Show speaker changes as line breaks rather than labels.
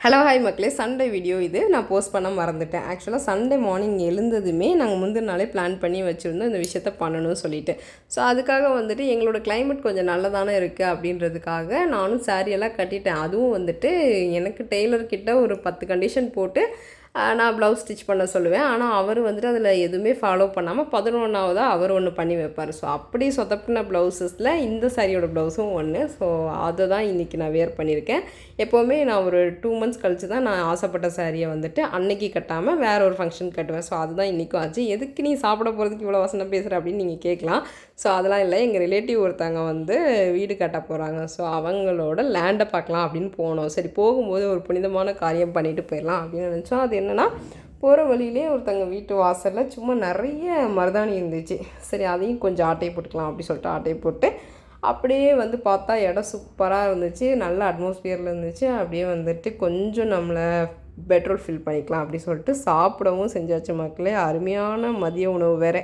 Hello hi மக்களே, Sunday video இது. நான் போஸ்ட் பண்ண மறந்துட்டேன். ஆக்சுவலாக சண்டே மார்னிங் எழுந்ததுமே நாங்கள் முந்தின நாளே பிளான் பண்ணி வச்சுருந்தோம் இந்த விஷயத்த பண்ணணும்னு சொல்லிட்டு. ஸோ அதுக்காக வந்துட்டு எங்களோட கிளைமேட் கொஞ்சம் நல்லதானே இருக்குது அப்படின்றதுக்காக நானும் சாரியெல்லாம் கட்டிட்டேன். அதுவும் வந்துட்டு எனக்கு டெய்லர்கிட்ட ஒரு 10 கண்டிஷன் போட்டு நான் ப்ளவுஸ் ஸ்டிச் பண்ண சொல்லுவேன். ஆனால் அவர் வந்துட்டு அதில் எதுவுமே ஃபாலோ பண்ணாமல் 11ஆவதா அவர் ஒன்று பண்ணி வைப்பார். ஸோ அப்படி சொதப்பின ப்ளவுஸஸில் இந்த சாரியோட ப்ளவுஸும் ஒன்று. ஸோ அதை தான் இன்றைக்கி நான் வேர் பண்ணியிருக்கேன். எப்போவுமே நான் ஒரு 2 மந்த்ஸ் கழித்து தான் நான் ஆசைப்பட்ட சாரியை வந்துட்டு அன்னைக்கு கட்டாமல் வேறு ஒரு ஃபங்க்ஷன் கட்டுவேன். ஸோ அதுதான் இன்றைக்கும் ஆச்சு. எதுக்கு நீ சாப்பிட போகிறதுக்கு இவ்வளோ வசனம் பேசுகிற அப்படின்னு நீங்கள் கேட்கலாம். ஸோ அதெல்லாம் இல்லை, எங்கள் ரிலேட்டிவ் ஒருத்தவங்க வந்து வீடு கட்ட போகிறாங்க. ஸோ அவங்களோட லேண்டை பார்க்கலாம் அப்படின்னு போனோம். சரி, போகும்போது ஒரு புனிதமான காரியம் பண்ணிவிட்டு போயிடலாம் அப்படின்னு நினச்சோம். அது என்னென்னா, போகிற வழியிலே ஒருத்தங்க வீட்டு வாசலில் சும்மா நிறைய மருதாணி இருந்துச்சு. சரி, அதையும் கொஞ்சம் ஆட்டையை போட்டுக்கலாம் அப்படி சொல்லிட்டு ஆட்டையை போட்டு அப்படியே வந்து பார்த்தா இடம் சூப்பராக இருந்துச்சு. நல்ல அட்மாஸ்பியரில் இருந்துச்சு. அப்படியே வந்துட்டு கொஞ்சம் நம்மளை பெட்ரோல் ஃபில் பண்ணிக்கலாம் அப்படி சொல்லிட்டு சாப்பிடவும் செஞ்சாச்சு மக்களே. அருமையான மதிய உணவு வேறு.